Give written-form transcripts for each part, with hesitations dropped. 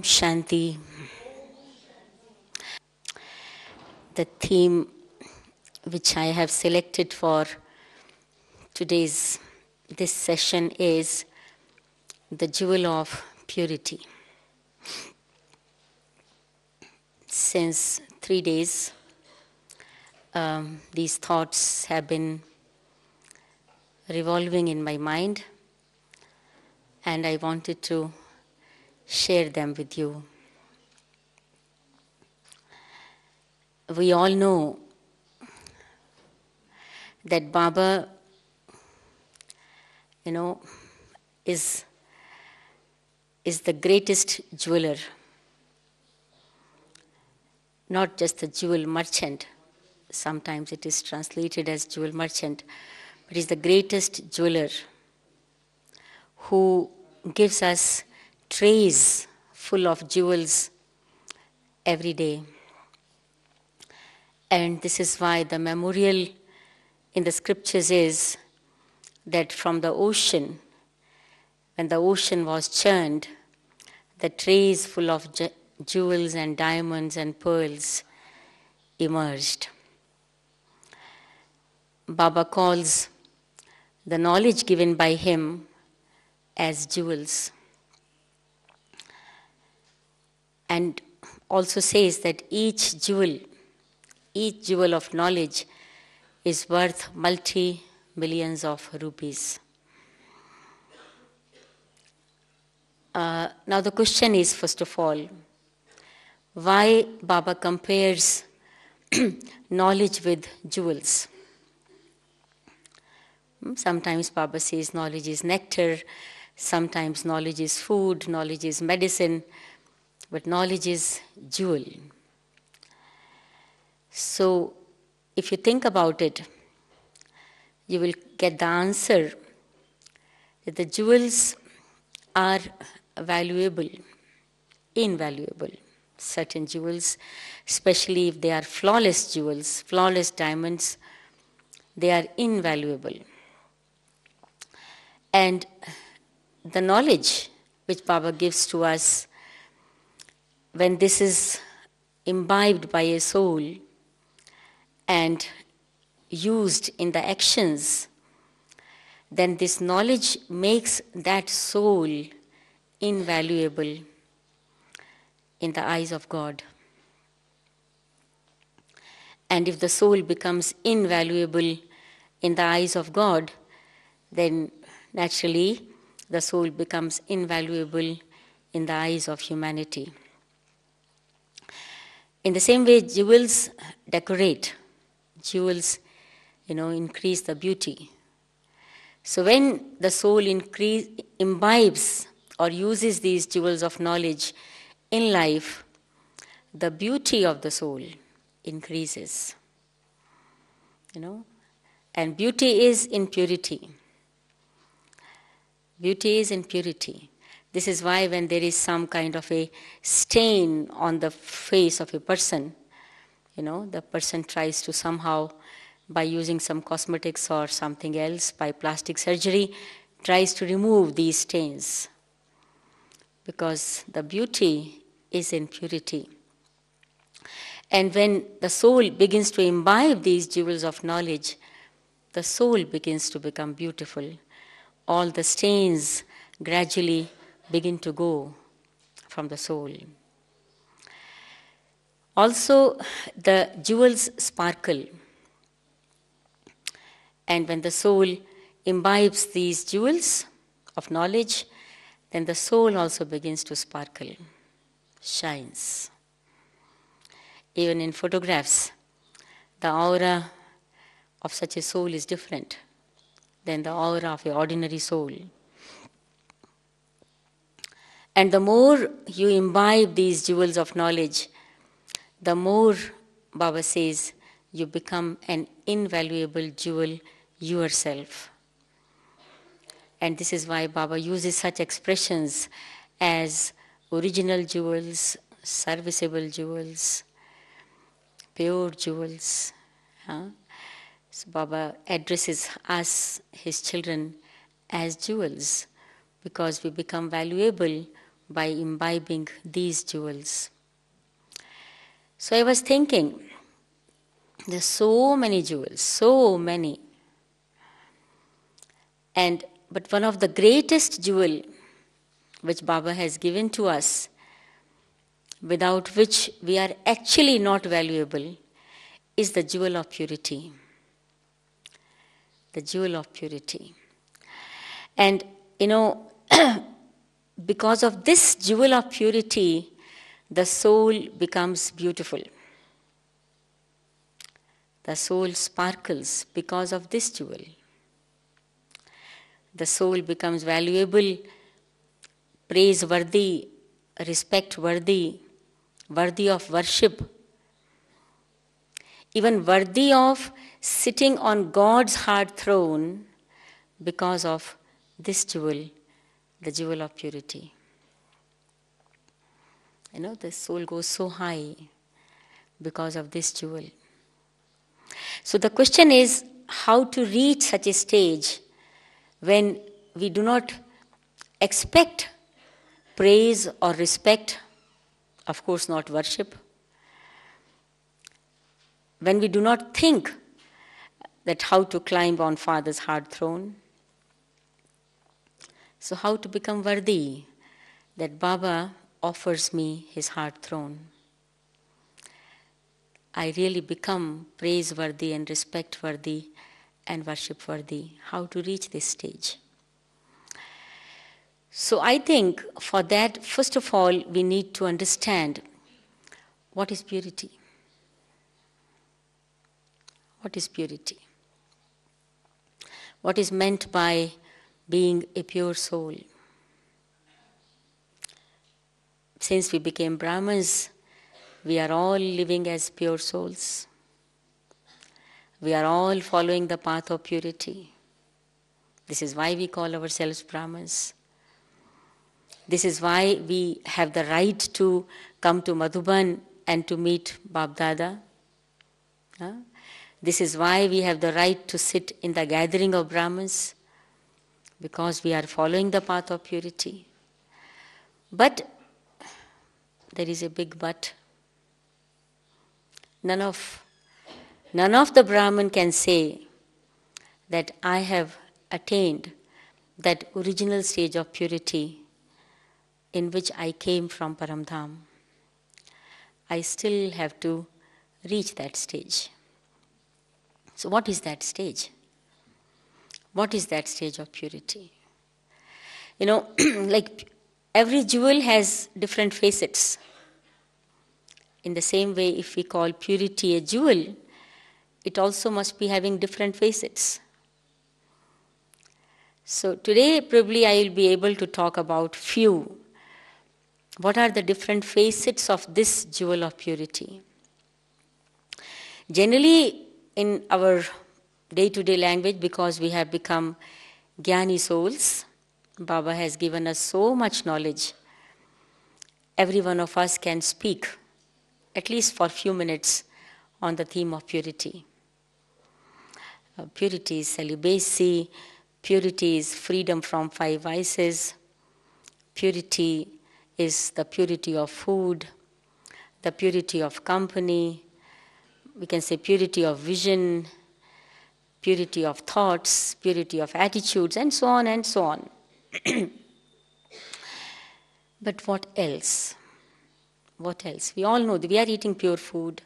Shanti. The theme which I have selected for today's this session is the jewel of purity. Since 3 days, these thoughts have been revolving in my mind, and I wanted to share them with you. We all know that Baba, is the greatest jeweler, not just a jewel merchant. Sometimes it is translated as jewel merchant, but is the greatest jeweler who gives us trays full of jewels every day. And this is why the memorial in the scriptures is that from the ocean, when the ocean was churned, the trays full of jewels and diamonds and pearls emerged. Baba calls the knowledge given by him as jewels, and also says that each jewel of knowledge is worth multi-millions of rupees. Now the question is, first of all, why Baba compares knowledge with jewels? Sometimes Baba says knowledge is nectar, sometimes knowledge is food, knowledge is medicine, but knowledge is jewel. So if you think about it, you will get the answer that the jewels are valuable, invaluable. Certain jewels, especially if they are flawless jewels, flawless diamonds, they are invaluable. And the knowledge which Baba gives to us, when this is imbibed by a soul and used in the actions, then this knowledge makes that soul invaluable in the eyes of God. And if the soul becomes invaluable in the eyes of God, then naturally the soul becomes invaluable in the eyes of humanity. In the same way, jewels decorate. Jewels, increase the beauty. So when the soul imbibes or uses these jewels of knowledge in life, the beauty of the soul increases. And beauty is in purity. Beauty is in purity. This is why when there is some kind of a stain on the face of a person, the person tries to somehow, by using some cosmetics or something else, by plastic surgery, tries to remove these stains. Because the beauty is in purity. And when the soul begins to imbibe these jewels of knowledge, the soul begins to become beautiful. All the stains gradually begin to go from the soul. Also, the jewels sparkle. And when the soul imbibes these jewels of knowledge, then the soul also begins to sparkle, shines. Even in photographs, the aura of such a soul is different than the aura of an ordinary soul. And the more you imbibe these jewels of knowledge, the more, Baba says, you become an invaluable jewel yourself. And this is why Baba uses such expressions as original jewels, serviceable jewels, pure jewels. So Baba addresses us, his children, as jewels, because we become valuable by imbibing these jewels. So I was thinking, there's so many jewels, so many. But one of the greatest jewel which Baba has given to us, without which we are actually not valuable, is the jewel of purity. The jewel of purity. And because of this jewel of purity, the soul becomes beautiful. The soul sparkles because of this jewel. The soul becomes valuable, praiseworthy, respect-worthy, worthy of worship, even worthy of sitting on God's hard throne because of this jewel, the jewel of purity. The soul goes so high because of this jewel. So the question is how to reach such a stage when we do not expect praise or respect, of course not worship, when we do not think that how to climb on Father's hard throne. So how to become worthy that Baba offers me his hard throne. I really become praiseworthy and respect-worthy and worship-worthy. How to reach this stage? So I think for that, first of all, we need to understand what is purity. What is purity? What is meant by being a pure soul? Since we became Brahmins, we are all living as pure souls. We are all following the path of purity. This is why we call ourselves Brahmins. This is why we have the right to come to Madhuban and to meet Bab Dada. This is why we have the right to sit in the gathering of Brahmins, because we are following the path of purity. But there is a big but. None of the Brahmin can say that I have attained that original stage of purity in which I came from Paramdham. I still have to reach that stage. So what is that stage? What is that stage of purity? Like every jewel has different facets. In the same way, if we call purity a jewel, it also must be having different facets. So today, probably I will be able to talk about few. What are the different facets of this jewel of purity? Generally, in our day-to-day language, because we have become Jnani souls, Baba has given us so much knowledge. Every one of us can speak, at least for a few minutes, on the theme of purity. Purity is celibacy, purity is freedom from 5 vices, purity is the purity of food, the purity of company, we can say purity of vision, purity of thoughts, purity of attitudes, and so on and so on. But what else? What else? We all know that we are eating pure food.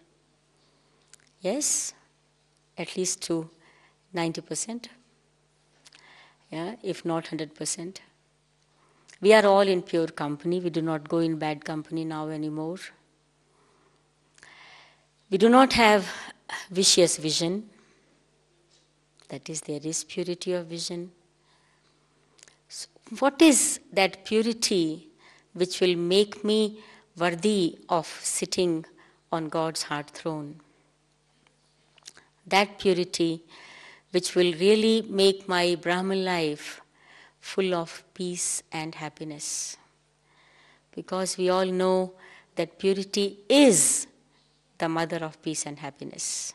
Yes, at least to 90%. Yeah, if not 100%. We are all in pure company. We do not go in bad company now anymore. We do not have vicious vision. That is, there is purity of vision. So what is that purity which will make me worthy of sitting on God's hard throne? That purity which will really make my Brahman life full of peace and happiness. Because we all know that purity is the mother of peace and happiness.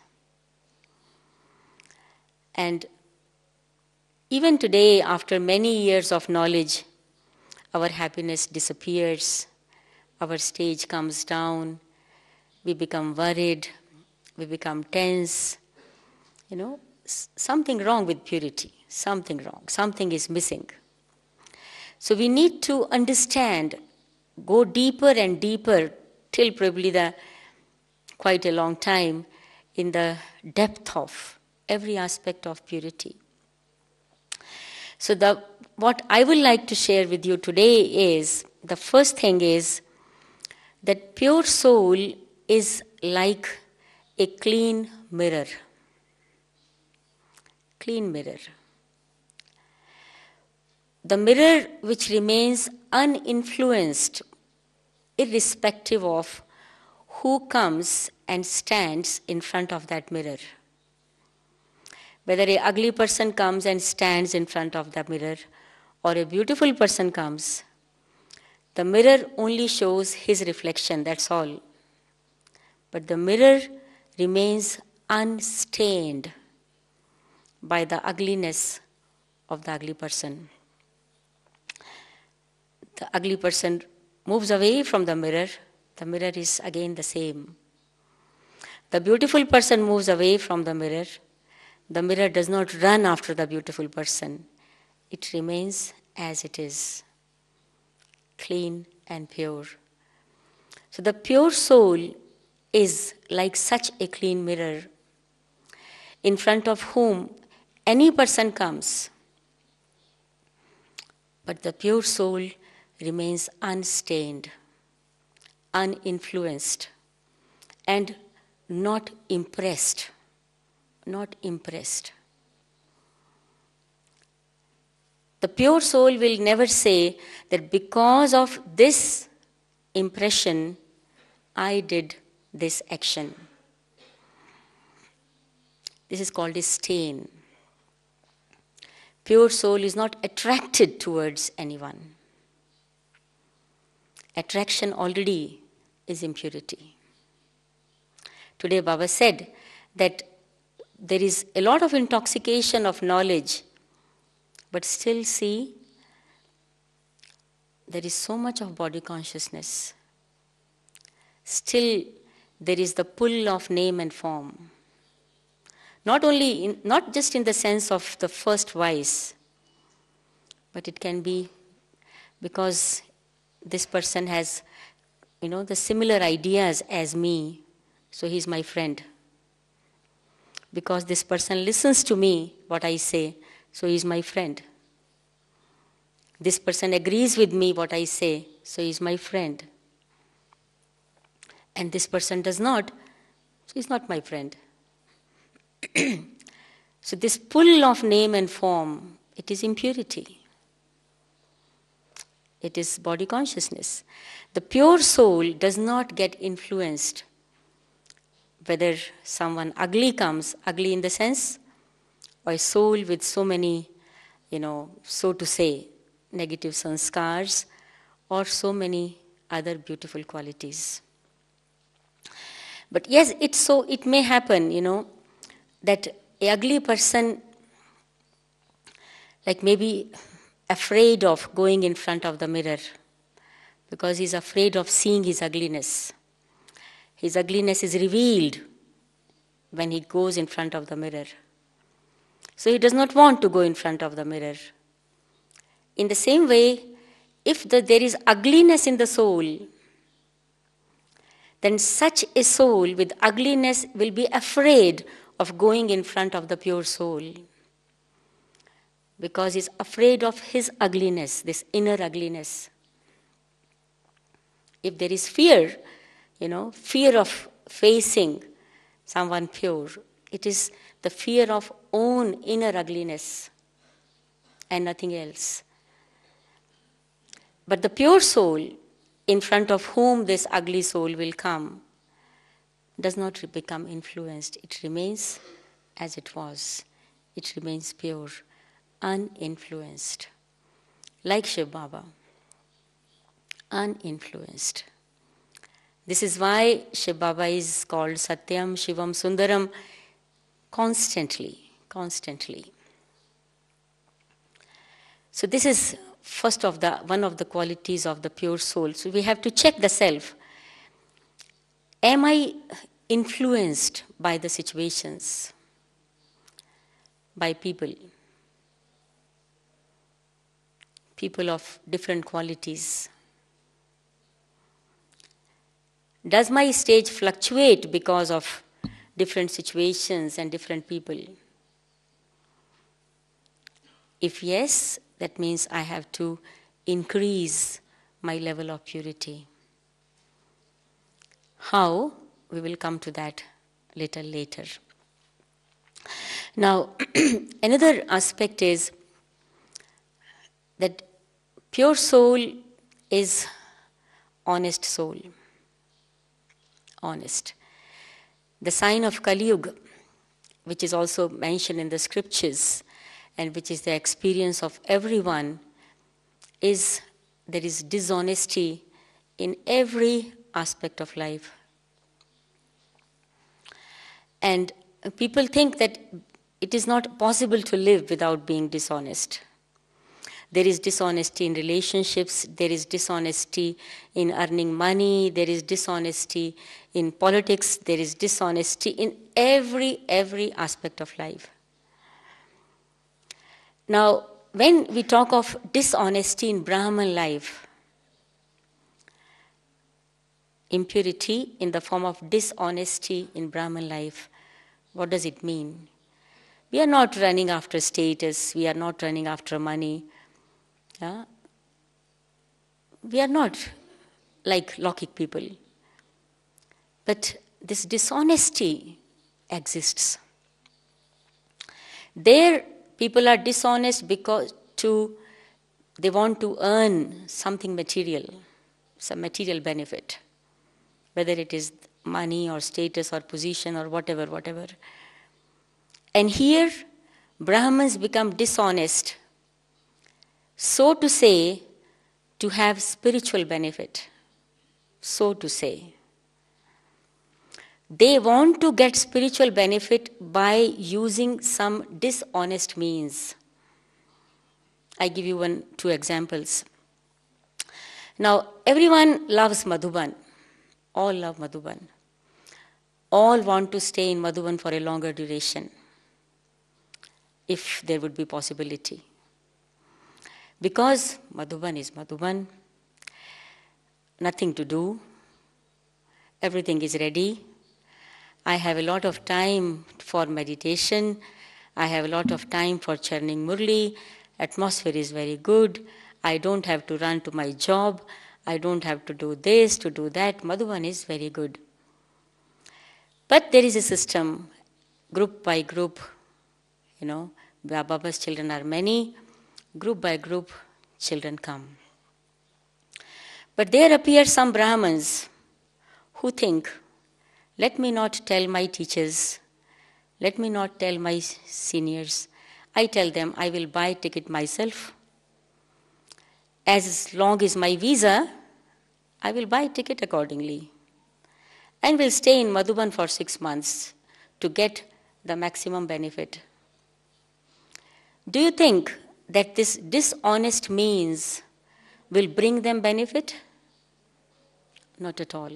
And even today, after many years of knowledge, our happiness disappears, our stage comes down, we become worried, we become tense. Something wrong with purity, something wrong, something is missing. So we need to understand, go deeper and deeper till probably quite a long time in the depth of every aspect of purity. So what I would like to share with you today is, the first thing is that pure soul is like a clean mirror. Clean mirror. The mirror which remains uninfluenced, irrespective of who comes and stands in front of that mirror. Whether an ugly person comes and stands in front of the mirror, or a beautiful person comes, the mirror only shows his reflection, that's all. But the mirror remains unstained by the ugliness of the ugly person. The ugly person moves away from the mirror is again the same. The beautiful person moves away from the mirror does not run after the beautiful person. It remains as it is, clean and pure. So the pure soul is like such a clean mirror, in front of whom any person comes, but the pure soul remains unstained, uninfluenced, and not impressed. Not impressed. The pure soul will never say that because of this impression, I did this action. This is called a stain. Pure soul is not attracted towards anyone. Attraction already is impurity. Today Baba said that there is a lot of intoxication of knowledge, but still see, there is so much of body consciousness. Still there is the pull of name and form. Not just in the sense of the first vice, but it can be because this person has, the similar ideas as me, so he's my friend. Because this person listens to me, what I say, so he's my friend. This person agrees with me what I say, so he's my friend. And this person does not, so he's not my friend. So this pull of name and form, it is impurity. It is body consciousness. The pure soul does not get influenced whether someone ugly comes, ugly in the sense, or a soul with so many, so to say, negative sanskars, or so many other beautiful qualities. But yes, it may happen, that an ugly person, like maybe afraid of going in front of the mirror, because he's afraid of seeing his ugliness. His ugliness is revealed when he goes in front of the mirror. So he does not want to go in front of the mirror. In the same way, if there is ugliness in the soul, then such a soul with ugliness will be afraid of going in front of the pure soul, because he's afraid of his ugliness, this inner ugliness. If there is fear, fear of facing someone pure, it is the fear of own inner ugliness and nothing else. But the pure soul, in front of whom this ugly soul will come, does not become influenced. It remains as it was. It remains pure, uninfluenced. Like Shiv Baba, uninfluenced. This is why Shiv Baba is called Satyam, Shivam, Sundaram, constantly. So this is one of the qualities of the pure soul. So we have to check the self. Am I influenced by the situations, by people of different qualities? Does my stage fluctuate because of different situations and different people? If yes, that means I have to increase my level of purity. How? We will come to that little later. Now, another aspect is that pure soul is honest soul. Honest. The sign of Kali Yuga, which is also mentioned in the scriptures and which is the experience of everyone, is there is dishonesty in every aspect of life. And people think that it is not possible to live without being dishonest. There is dishonesty in relationships, there is dishonesty in earning money, there is dishonesty in politics, there is dishonesty in every aspect of life. Now, when we talk of dishonesty in Brahman life, impurity in the form of dishonesty in Brahman life, what does it mean? We are not running after status, we are not running after money. Yeah? We are not like Lokik people. But this dishonesty exists. There, people are dishonest because they want to earn something material, some material benefit, whether it is money or status or position or whatever. And here, Brahmins become dishonest, so to say, to have spiritual benefit, so to say. They want to get spiritual benefit by using some dishonest means. I give you two examples. Now, everyone loves Madhuban. All love Madhuban. All want to stay in Madhuban for a longer duration, if there would be possibility. Because Madhuban is Madhuban, nothing to do, everything is ready. I have a lot of time for meditation, I have a lot of time for churning Murli, atmosphere is very good, I don't have to run to my job, I don't have to do this, to do that, Madhuban is very good. But there is a system, group by group, Baba's children are many, group by group, children come. But there appear some Brahmins who think, let me not tell my teachers, let me not tell my seniors. I tell them I will buy ticket myself. As long as my visa, I will buy ticket accordingly. And will stay in Madhuban for 6 months to get the maximum benefit. Do you think that this dishonest means will bring them benefit? Not at all.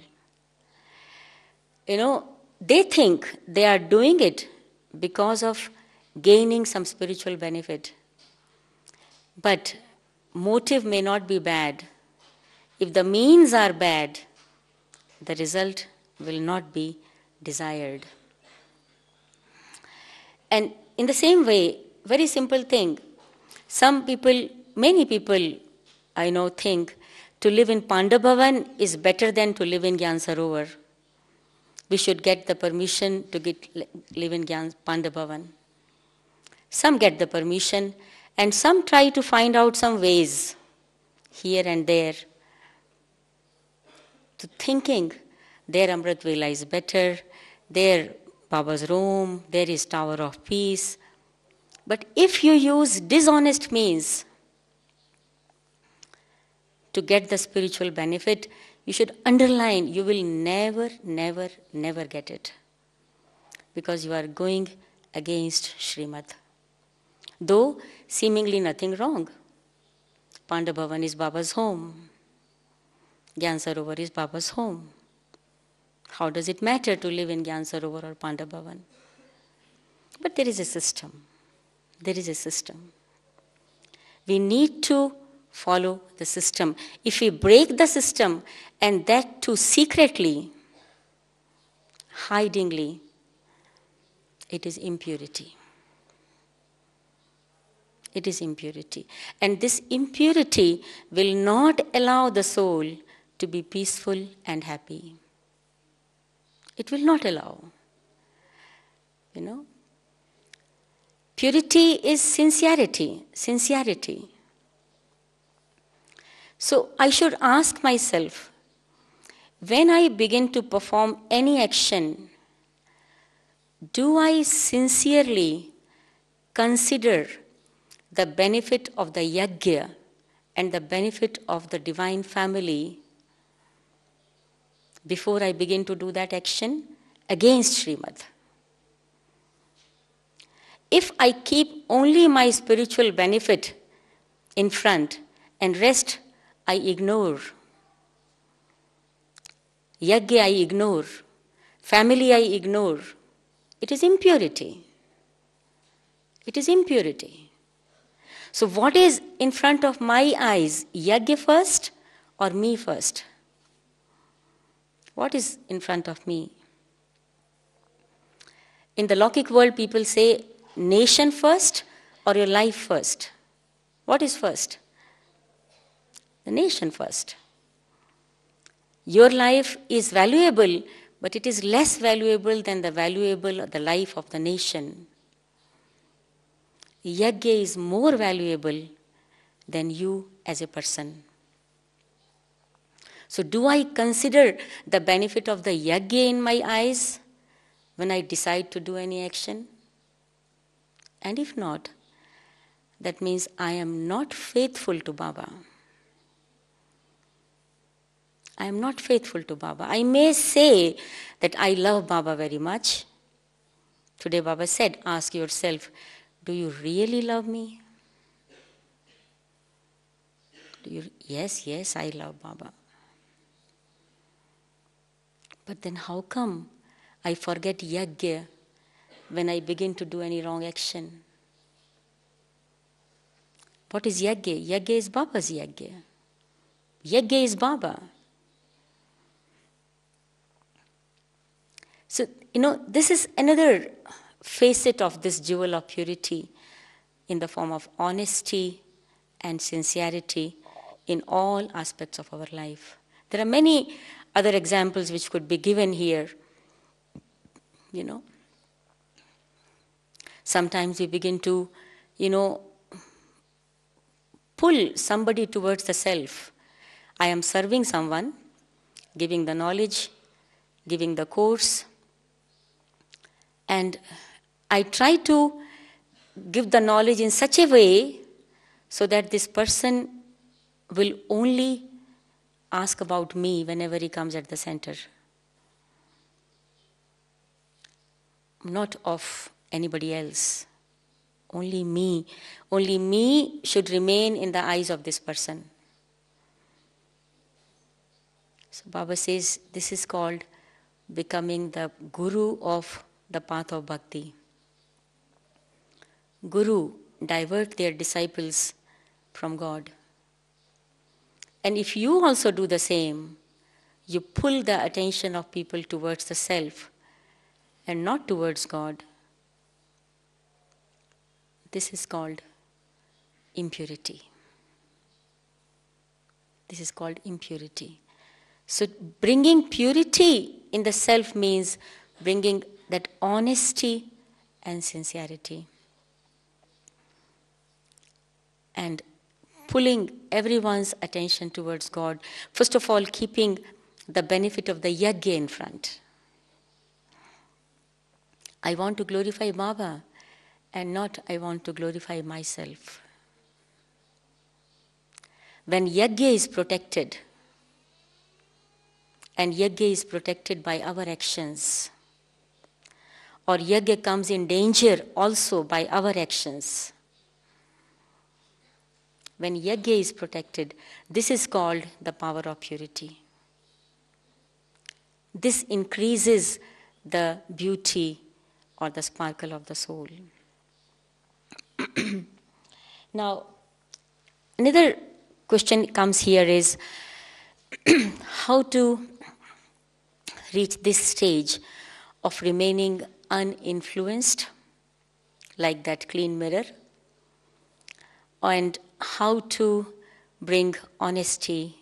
They think they are doing it because of gaining some spiritual benefit. But motive may not be bad. If the means are bad, the result will not be desired. And in the same way, very simple thing, many people I know think to live in Pandabhavan is better than to live in Gyan Sarovar. We should get the permission to live in Pandabhavan. Some get the permission and some try to find out some ways here and there to thinking their Amrit Vela is better, their Baba's room, there is Tower of Peace. But if you use dishonest means to get the spiritual benefit, you should underline, you will never get it. Because you are going against Srimad. Though seemingly nothing wrong. Pandabhavan is Baba's home. Gyan Sarovar is Baba's home. How does it matter to live in Gyan Sarovar or Pandabhavan? But there is a system. There is a system. We need to follow the system. If we break the system, and that too secretly, hidingly, it is impurity. It is impurity. And this impurity will not allow the soul to be peaceful and happy. It will not allow. Purity is sincerity. Sincerity. So I should ask myself, when I begin to perform any action, do I sincerely consider the benefit of the yajna and the benefit of the divine family before I begin to do that action against Srimad? If I keep only my spiritual benefit in front and rest I ignore, yajna I ignore, family I ignore, it is impurity. It is impurity. So what is in front of my eyes, yajna first or me first? What is in front of me? In the Lokik world, people say, nation first or your life first? What is first? The nation first. Your life is valuable, but it is less valuable than the life of the nation. Yajna is more valuable than you as a person. So do I consider the benefit of the yajna in my eyes when I decide to do any action? And if not, that means I am not faithful to Baba. I am not faithful to Baba. I may say that I love Baba very much. Today Baba said, ask yourself, do you really love me? Yes, I love Baba. But then how come I forget yajna when I begin to do any wrong action? What is yajna? Yajna is Baba's yajna. Yajna is Baba. So, this is another facet of this jewel of purity in the form of honesty and sincerity in all aspects of our life. There are many other examples which could be given here. Sometimes we begin to, pull somebody towards the self. I am serving someone, giving the knowledge, giving the course, and I try to give the knowledge in such a way so that this person will only ask about me whenever he comes at the center, not of anybody else. Only me. Only me should remain in the eyes of this person. So Baba says this is called becoming the guru of the path of bhakti. Guru divert their disciples from God. And if you also do the same, you pull the attention of people towards the self and not towards God. This is called impurity. This is called impurity. So bringing purity in the self means bringing that honesty and sincerity. And pulling everyone's attention towards God. First of all, keeping the benefit of the yajna in front. I want to glorify Baba and not I want to glorify myself. When yajna is protected, and yajna is protected by our actions, or yajna comes in danger also by our actions, when yajna is protected, this is called the power of purity. This increases the beauty or the sparkle of the soul. Now, another question comes here is how to reach this stage of remaining uninfluenced, like that clean mirror, and how to bring honesty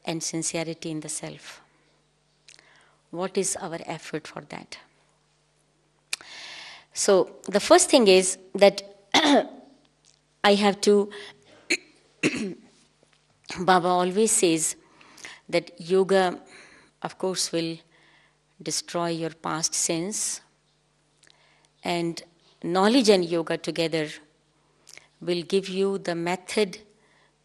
and sincerity in the self. What is our effort for that? So the first thing is that I have to, Baba always says that yoga, of course, will destroy your past sins, and knowledge and yoga together will give you the method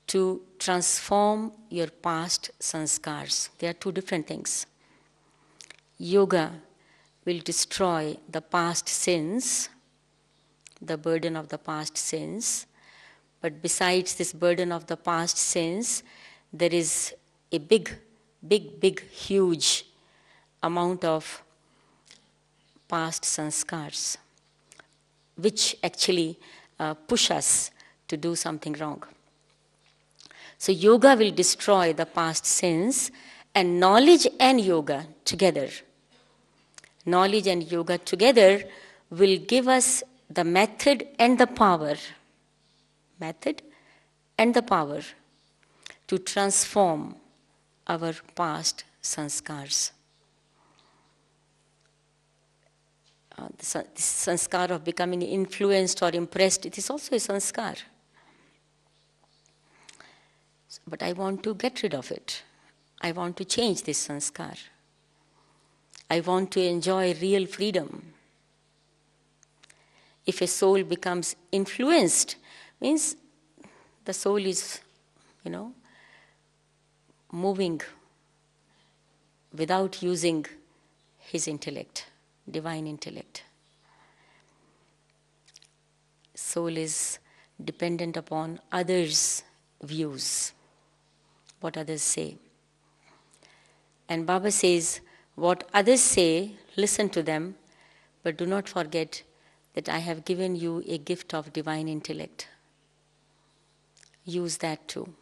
to transform your past sanskars. They are two different things. Yoga will destroy the past sins, the burden of the past sins. But besides this burden of the past sins, there is a big, huge amount of past sanskars, which actually push us to do something wrong. So yoga will destroy the past sins, and knowledge and yoga together will give us the method and the power to transform our past sanskars. This sanskar of becoming influenced or impressed, it is also a sanskar. But I want to get rid of it. I want to change this sanskar. I want to enjoy real freedom. If a soul becomes influenced, means the soul is, moving without using his intellect, divine intellect. Soul is dependent upon others' views, what others say. And Baba says, what others say, listen to them, but do not forget that I have given you a gift of divine intellect. Use that too.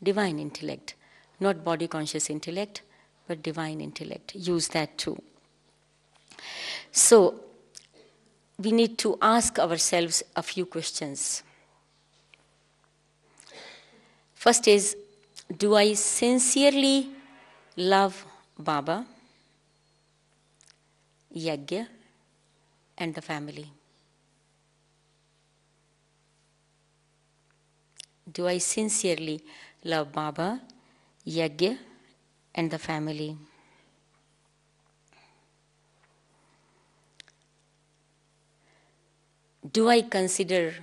Divine intellect, not body conscious intellect, but divine intellect. Use that too. So, we need to ask ourselves a few questions. First is, do I sincerely love Baba, yajna, and the family? Do I sincerely love Baba, yajna, and the family? Do I consider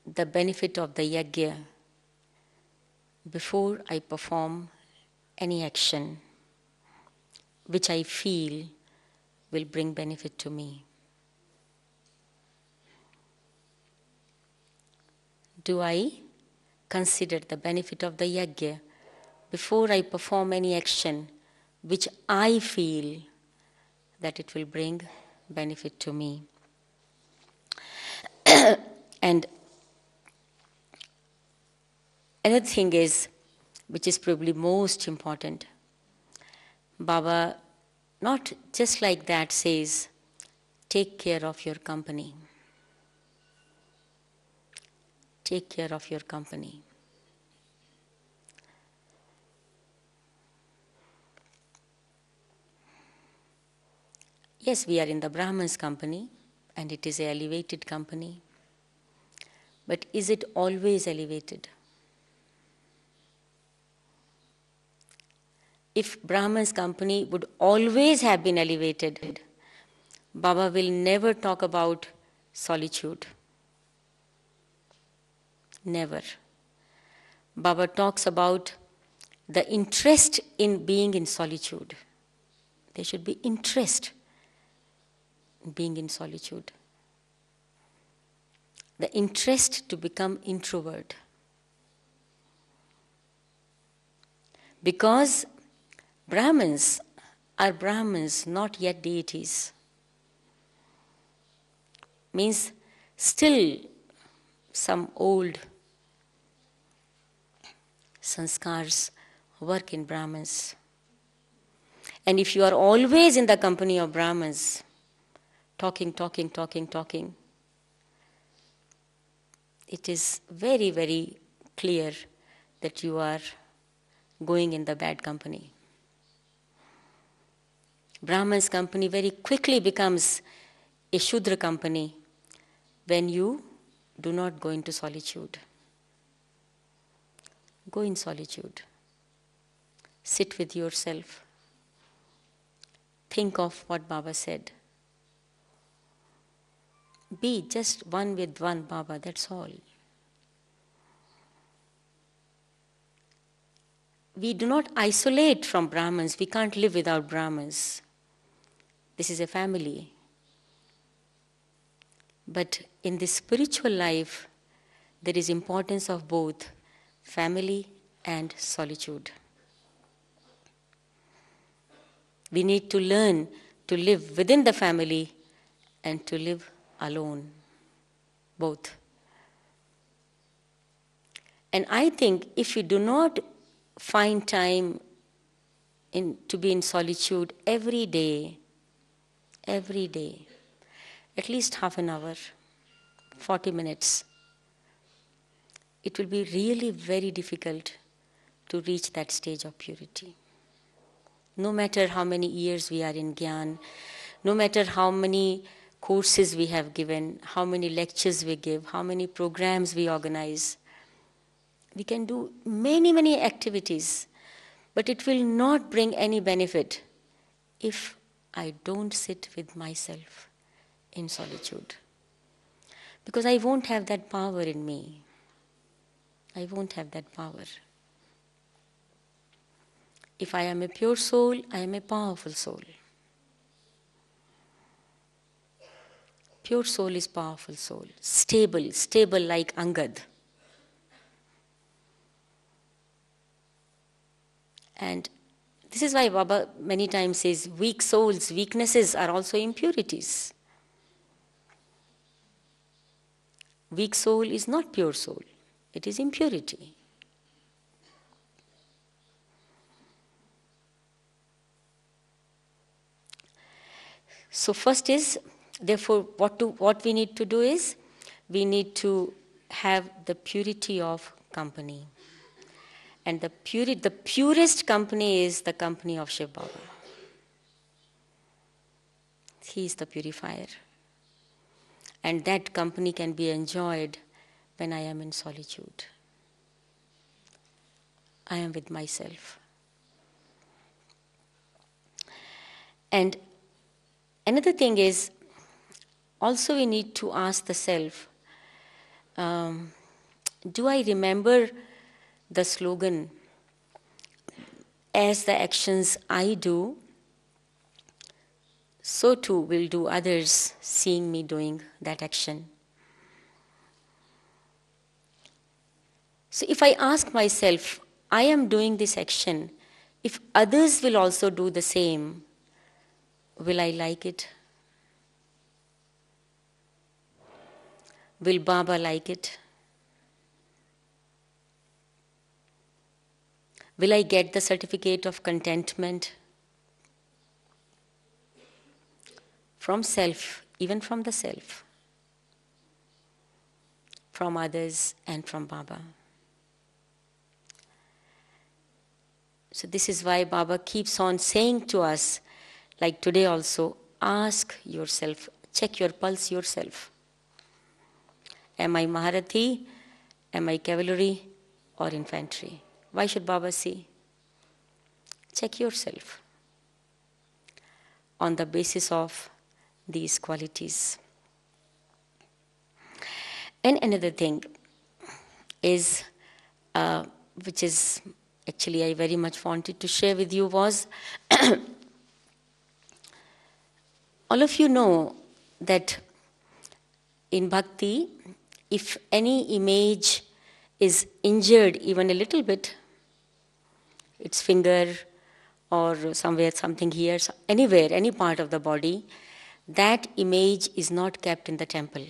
the benefit of the yajna before I perform any action which I feel will bring benefit to me? Do I consider the benefit of the yajna before I perform any action which I feel that it will bring benefit to me? And another thing is, which is probably most important, Baba not just like that says, take care of your company. Take care of your company. Yes, we are in the Brahman's company, and it is an elevated company. But is it always elevated? If Brahman's company would always have been elevated, Baba will never talk about solitude. Never. Baba talks about the interest in being in solitude. There should be interest in being in solitude. the interest to become introvert. Because Brahmins are Brahmins, not yet deities. Means still some old sanskars work in Brahmins. And if you are always in the company of Brahmins, talking, it is very, very clear that you are going in the bad company. Brahman's company very quickly becomes a Shudra company when you do not go into solitude. Go in solitude. Sit with yourself. Think of what Baba said. Be just one with one Baba, that's all. We do not isolate from Brahmins. We can't live without Brahmins. This is a family. But in this spiritual life, there is importance of both family and solitude. We need to learn to live within the family and to live alone, both. And I think if you do not find time to be in solitude every day, at least half an hour, 40 minutes, it will be really very difficult to reach that stage of purity. No matter how many years we are in Gyan, no matter how many courses we have given, how many lectures we give, how many programs we organize, we can do many activities, but it will not bring any benefit if I don't sit with myself in solitude. Because I won't have that power in me. I won't have that power. If I am a pure soul, I am a powerful soul. Pure soul is powerful soul. Stable like Angad. And this is why Baba many times says weak souls, weaknesses are also impurities. Weak soul is not pure soul. It is impurity. So first is, therefore, what we need to do is, we need to have the purity of company. And the purest company is the company of Shiv Baba. He is the purifier. And that company can be enjoyed when I am in solitude. I am with myself. And another thing is, also we need to ask the self, do I remember the slogan, as the actions I do, so too will do others seeing me doing that action. So if I ask myself, I am doing this action, if others will also do the same, will I like it? Will Baba like it? Will I get the certificate of contentment? From self, even from the self, from others and from Baba. So this is why Baba keeps on saying to us, like today also, ask yourself, check your pulse yourself. Am I Maharathi? Am I cavalry or infantry? Why should Baba see? Check yourself on the basis of these qualities. And another thing is, which is actually I very much wanted to share with you, was all of you know that in bhakti, if any image is injured even a little bit, its finger or somewhere, something here, anywhere, any part of the body, that image is not kept in the temple.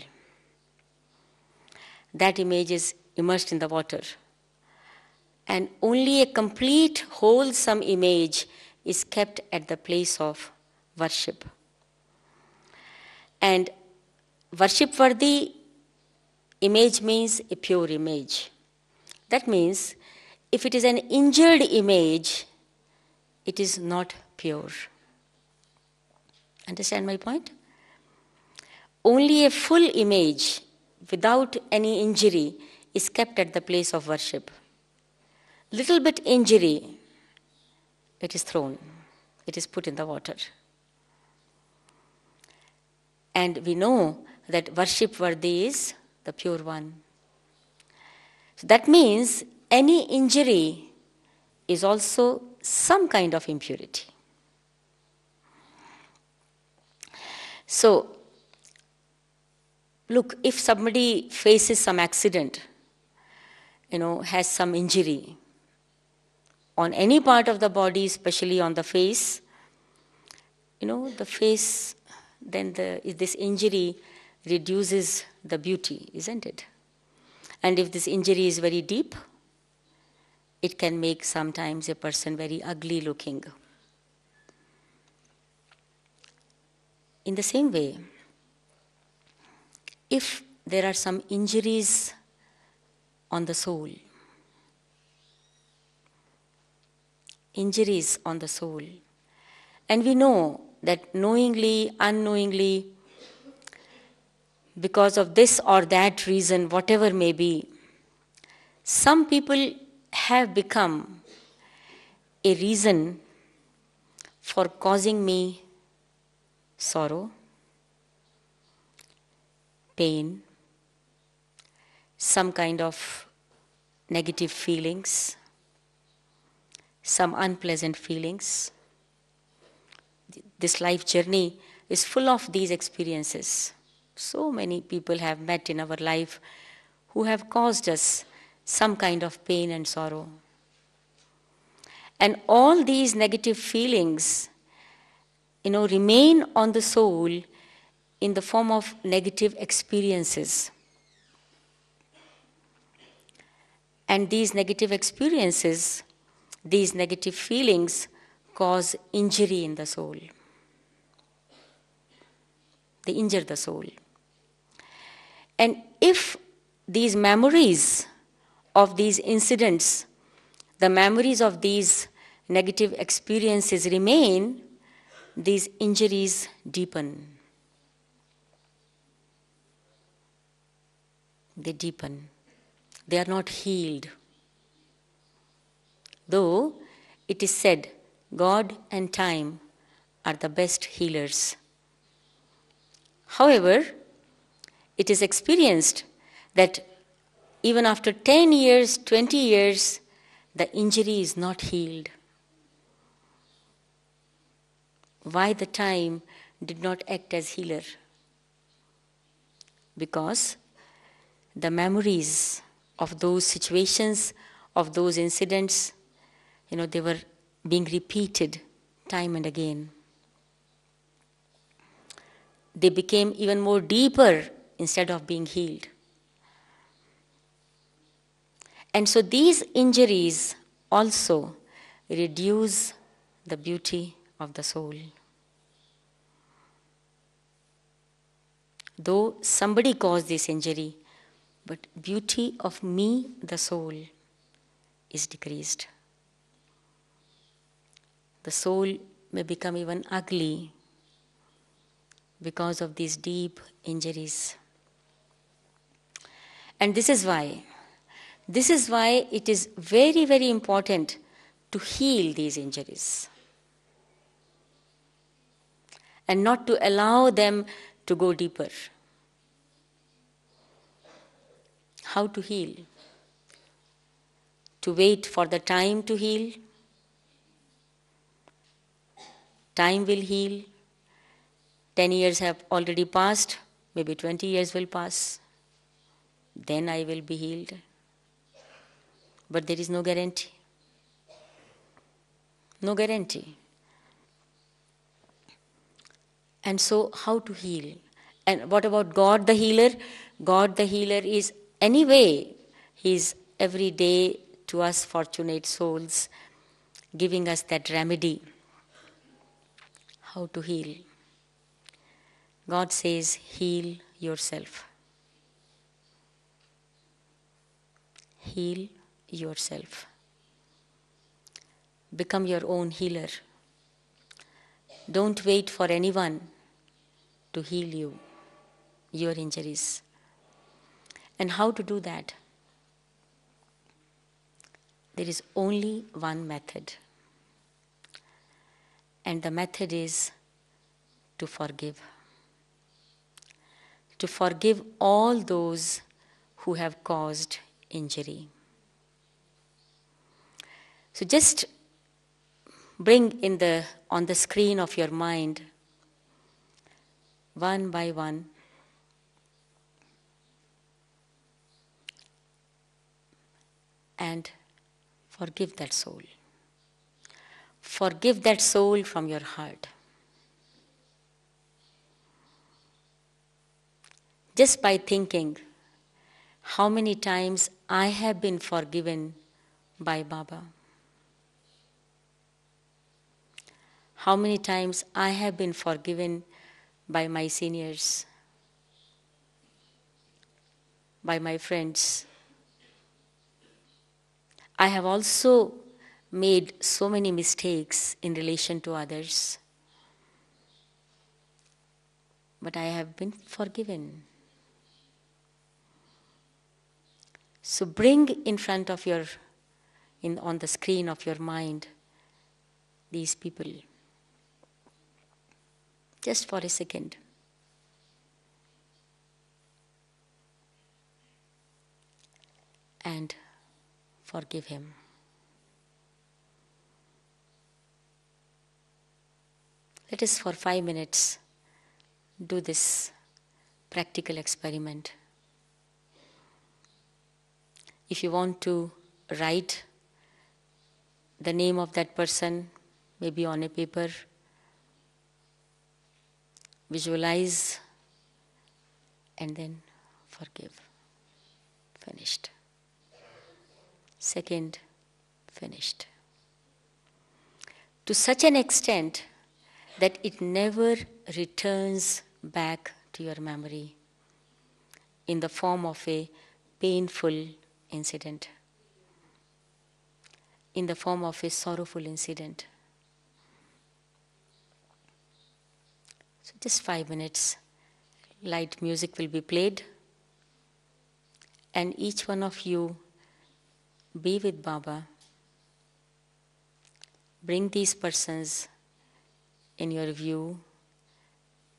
That image is immersed in the water. And only a complete, wholesome image is kept at the place of worship. And worship-worthy image means a pure image. That means if it is an injured image, it is not pure. Understand my point? Only a full image without any injury is kept at the place of worship. Little bit injury, it is thrown, it is put in the water. And we know that worship worthy is the pure one. So that means any injury is also some kind of impurity. So, look, if somebody faces some accident, has some injury on any part of the body, especially on the face, the face, then this injury reduces the beauty, isn't it? And if this injury is very deep, it can make sometimes a person very ugly looking. In the same way, if there are some injuries on the soul, and we know that knowingly, unknowingly, because of this or that reason, whatever may be, some people have become a reason for causing me sorrow, pain, some kind of negative feelings, some unpleasant feelings. This life journey is full of these experiences. So many people have met in our life who have caused us some kind of pain and sorrow. And all these negative feelings, remain on the soul in the form of negative experiences. And these negative experiences, these negative feelings cause injury in the soul. They injure the soul. And if these memories of these incidents, the memories of these negative experiences remain, these injuries deepen. They deepen. They are not healed. Though it is said, God and time are the best healers. However, it is experienced that even after 10 years, 20 years, the injury is not healed. Why the time did not act as healer? Because the memories of those situations, of those incidents, they were being repeated time and again. They became even more deeper instead of being healed. And so these injuries also reduce the beauty of the soul. Though somebody caused this injury, but beauty of me, the soul, is decreased. The soul may become even ugly because of these deep injuries. And this is why it is very, very important to heal these injuries and not to allow them to go deeper. How to heal? To wait for the time to heal? Time will heal. 10 years have already passed, maybe 20 years will pass. then I will be healed. But there is no guarantee. No guarantee. And so, how to heal? And what about God the healer? God the healer is anyway, He is every day to us fortunate souls, giving us that remedy. How to heal? God says, heal yourself. Heal yourself. Become your own healer. Don't wait for anyone to heal you, your injuries. And how to do that? There is only one method. And the method is to forgive. To forgive all those who have caused injury. So just bring on the screen of your mind, one by one, and forgive that soul. Forgive that soul from your heart. Just by thinking how many times I have been forgiven by Baba. How many times I have been forgiven by my seniors, by my friends. I have also made so many mistakes in relation to others, but I have been forgiven. So bring in front of on the screen of your mind, these people, just for a second. And forgive him. Let us for 5 minutes do this practical experiment. If you want to write the name of that person, maybe on a paper, visualize, and then forgive. Finished. Second, finished. To such an extent that it never returns back to your memory in the form of a painful incident, in the form of a sorrowful incident. So just 5 minutes, light music will be played, and each one of you be with Baba. Bring these persons in your view,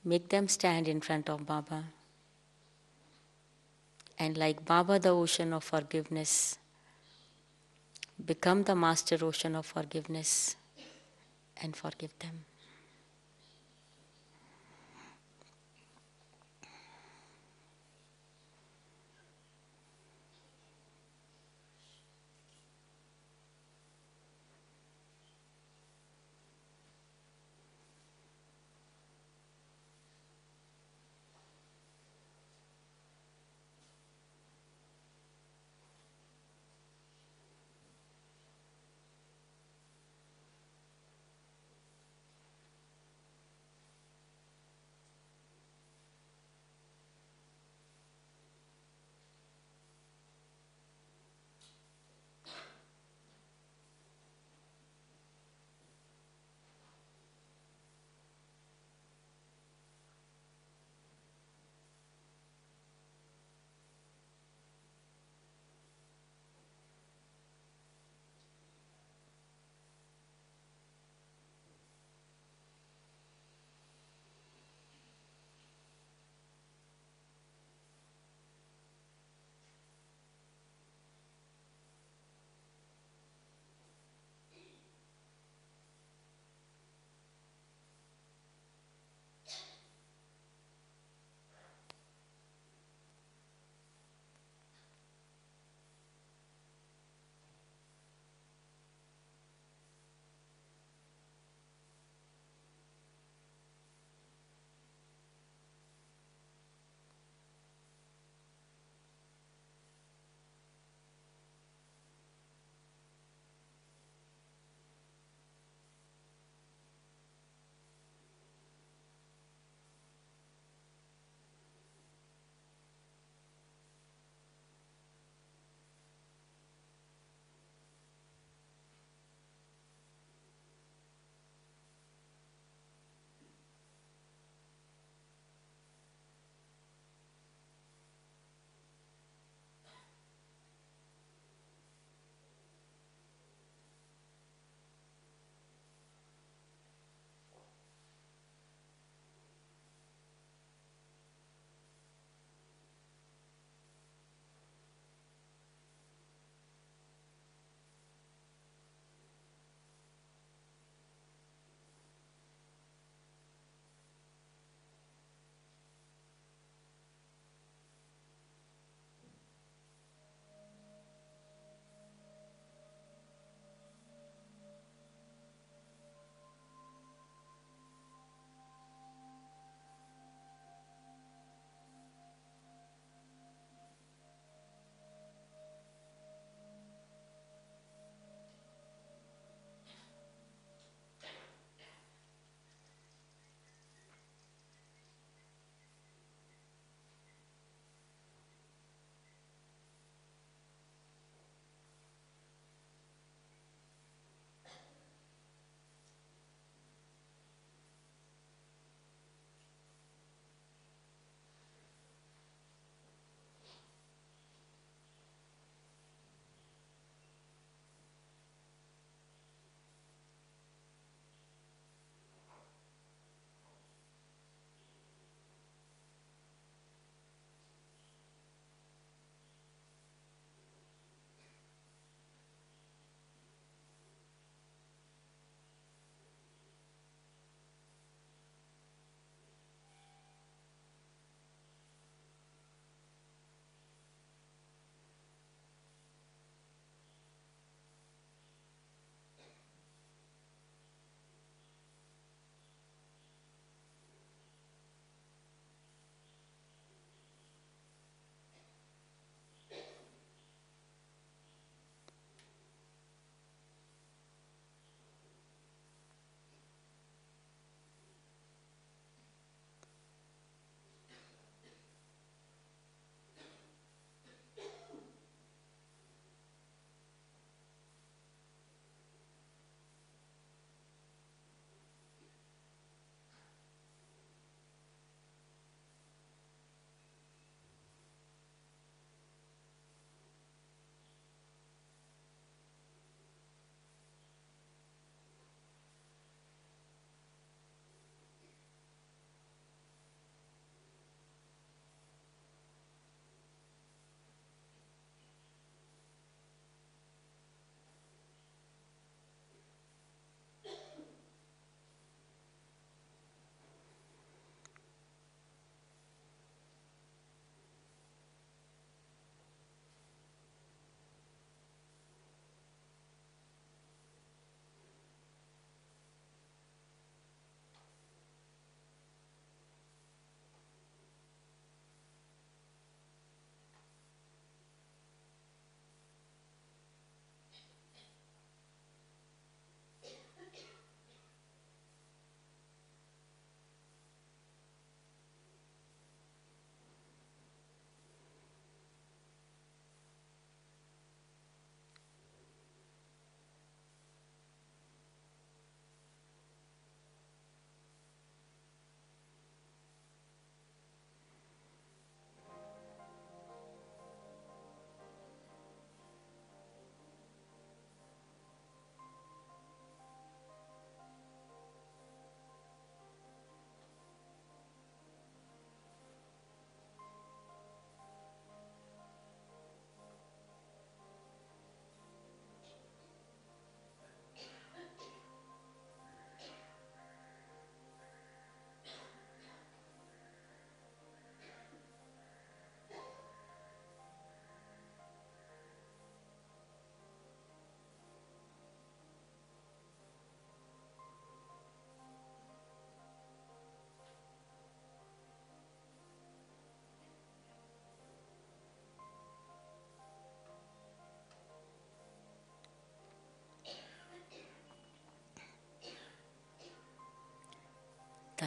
make them stand in front of Baba. And like Baba, the ocean of forgiveness, become the master ocean of forgiveness and forgive them.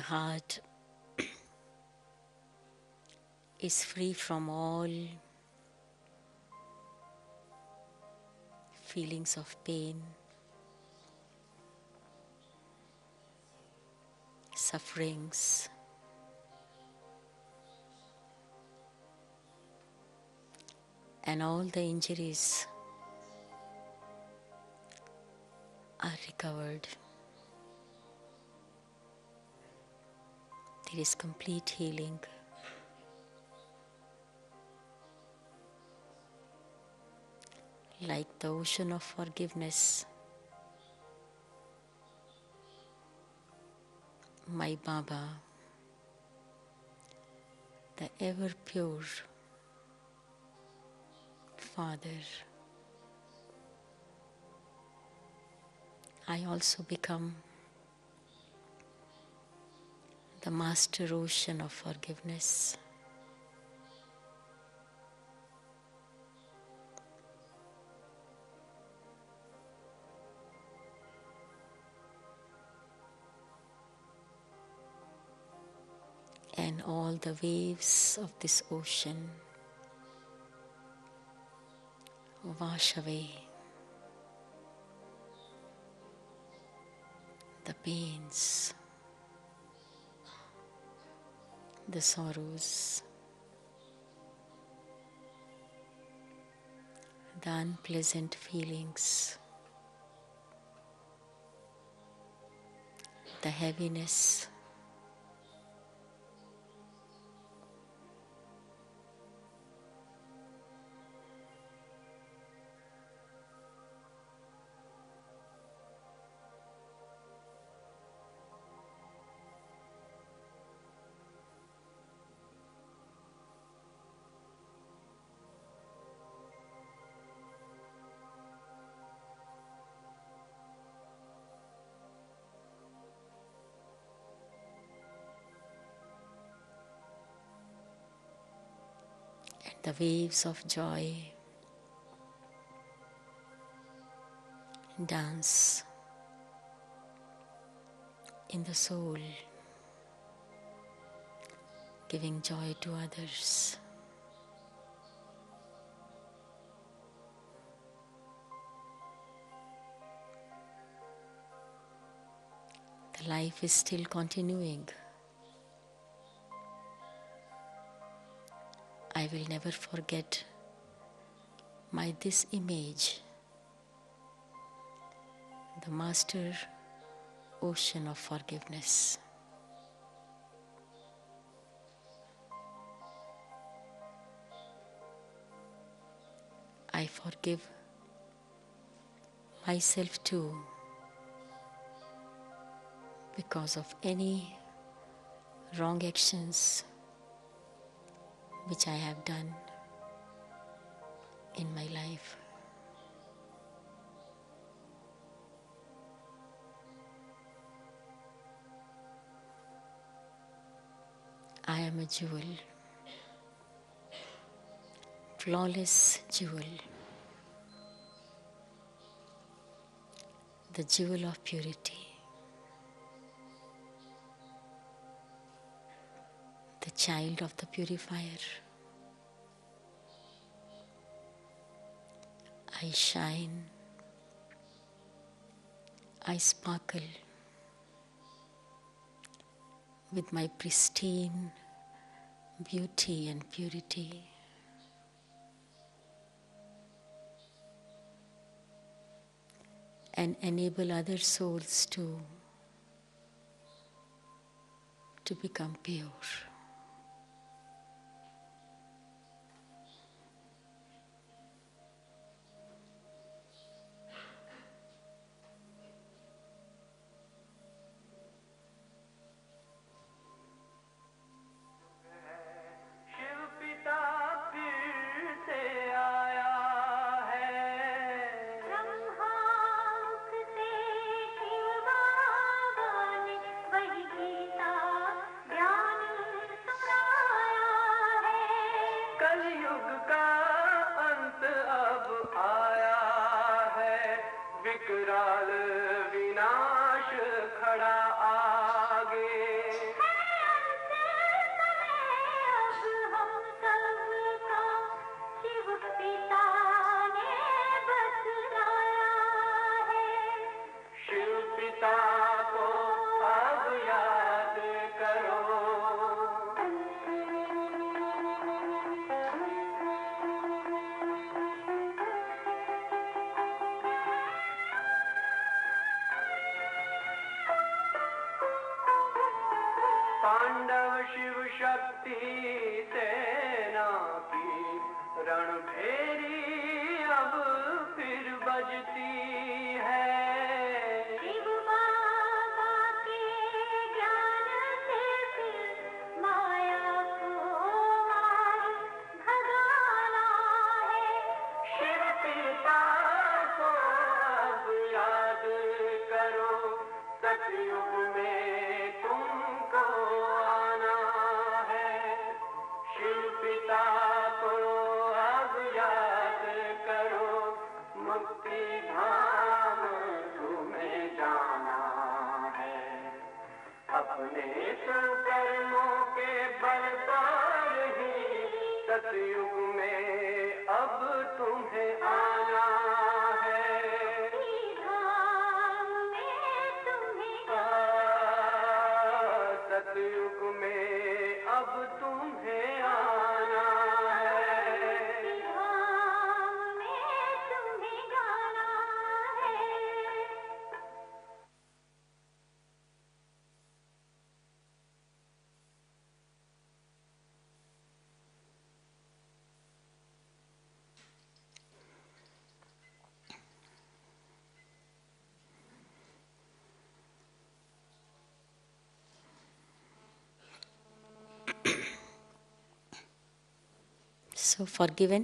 heart is free from all feelings of pain, sufferings, and all the injuries are recovered. There is complete healing. Like the ocean of forgiveness, my Baba, the ever pure Father, I also become the master ocean of forgiveness. And all the waves of this ocean wash away the pains, the sorrows, the unpleasant feelings, the heaviness, and the waves of joy dance in the soul, giving joy to others. The life is still continuing. I will never forget this image, the master ocean of forgiveness. I forgive myself too because of any wrong actions which I have done in my life. I am a jewel, flawless jewel, the jewel of purity, the child of the purifier. I shine, I sparkle with my pristine beauty and purity. And enable other souls to become pure. वही गीता ज्ञान सेना की रणभेरी अब फिर बजती है। शिव बाबा के ज्ञान से फिर माया को मार भगाना है। शिव पिता को अब याद करो, सतयुग में तुमको आना है। शिव पिता को अब याद करो, मुक्ति धाम तुम्हें जाना है। अपने कर्मों के बल पर ही सतयुग में अब तुम्हें आना है। धाम में तुम्हें सतयुग में अब तुम्हें आना है। धाम में तुम्हें जाना है। So forgiven?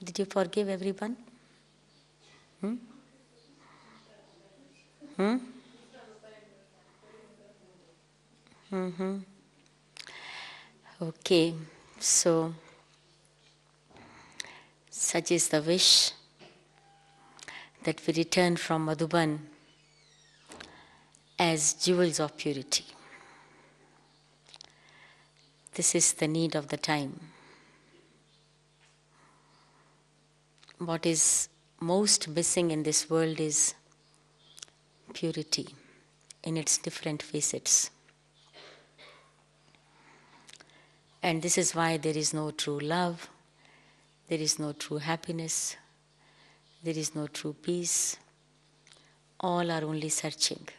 Did you forgive everyone? Okay, so such is the wish that we return from Madhuban as jewels of purity. This is the need of the time. What is most missing in this world is purity in its different facets. And this is why there is no true love, there is no true happiness, there is no true peace. All are only searching.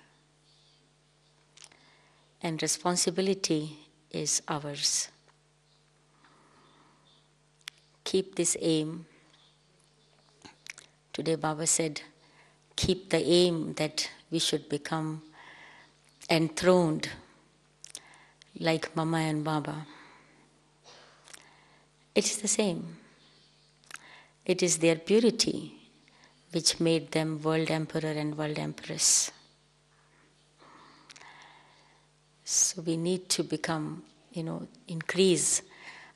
And responsibility is ours. Keep this aim. Today Baba said, keep the aim that we should become enthroned like Mama and Baba. It is the same. It is their purity which made them world emperor and world empress. So we need to become, increase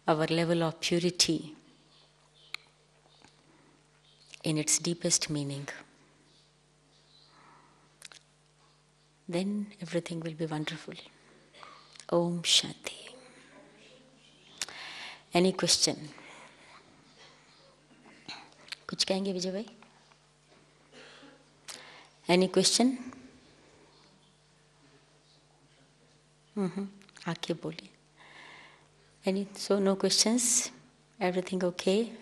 our level of purity in its deepest meaning. Then everything will be wonderful. Om Shanti. Any question? कुछ कहेंगे विजय भाई? Any question? आके बोलिए. So no questions? Everything okay?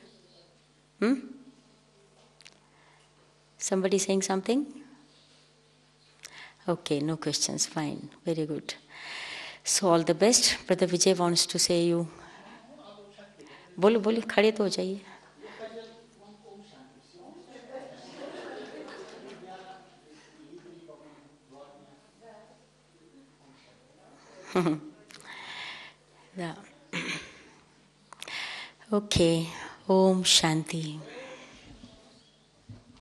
Somebody saying something? Okay, no questions, fine, very good. So all the best. Brother Vijay wants to say you. बोलो बोलो, खड़े तो हो जाइए. Yeah. Okay, Om Shanti.